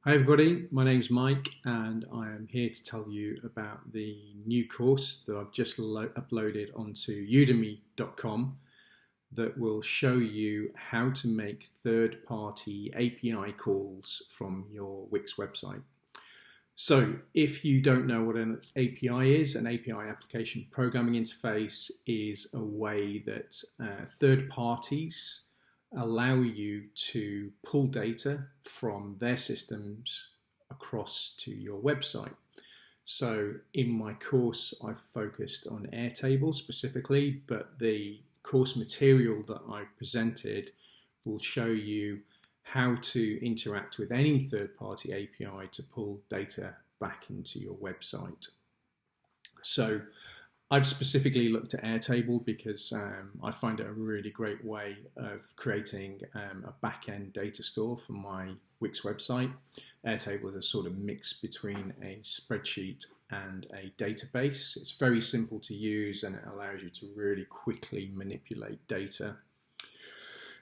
Hi everybody, my name's Mike and I am here to tell you about the new course that I've just uploaded onto udemy.com that will show you how to make third-party API calls from your Wix website. So if you don't know what an API is, an API application programming interface is a way that third parties allow you to pull data from their systems across to your website. So in my course, I've focused on Airtable specifically, but the course material that I presented will show you how to interact with any third-party API to pull data back into your website. So I've specifically looked at Airtable because I find it a really great way of creating a back-end data store for my Wix website. Airtable is a sort of mix between a spreadsheet and a database. It's very simple to use and it allows you to really quickly manipulate data.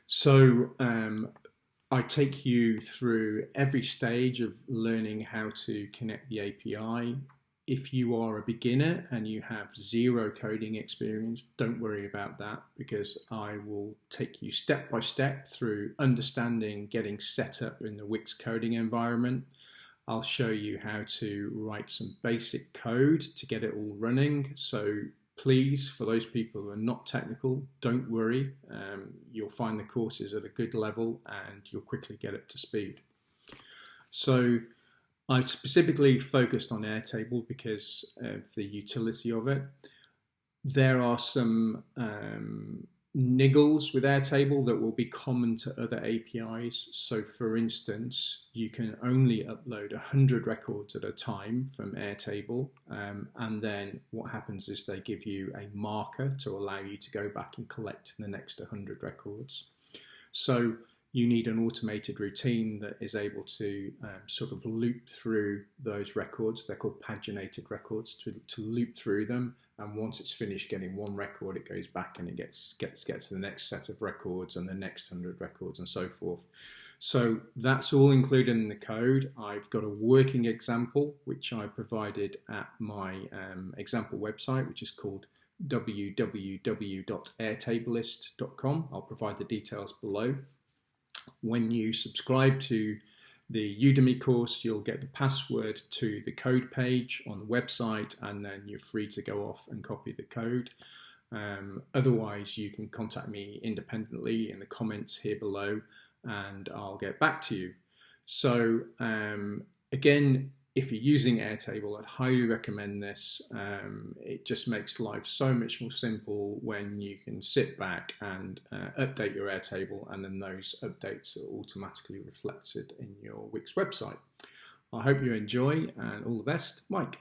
So I take you through every stage of learning how to connect the API. If you are a beginner and you have zero coding experience, don't worry about that because I will take you step by step through understanding getting set up in the Wix coding environment. I'll show you how to write some basic code to get it all running. So please, for those people who are not technical, don't worry. You'll find the courses at a good level and you'll quickly get up to speed. So I've specifically focused on Airtable because of the utility of it. There are some niggles with Airtable that will be common to other APIs. So for instance, you can only upload 100 records at a time from Airtable. And then what happens is they give you a marker to allow you to go back and collect the next 100 records. So you need an automated routine that is able to sort of loop through those records. They're called paginated records, to loop through them. And once it's finished getting one record, it goes back and it gets to the next set of records and the next 100 records and so forth. So that's all included in the code. I've got a working example, which I provided at my example website, which is called www.airtablelist.com. I'll provide the details below. When you subscribe to the Udemy course, you'll get the password to the code page on the website, and then you're free to go off and copy the code. Otherwise, you can contact me independently in the comments here below, and I'll get back to you. So again, if you're using Airtable, I'd highly recommend this. It just makes life so much more simple when you can sit back and update your Airtable, and then those updates are automatically reflected in your Wix website. I hope you enjoy, and all the best, Mike.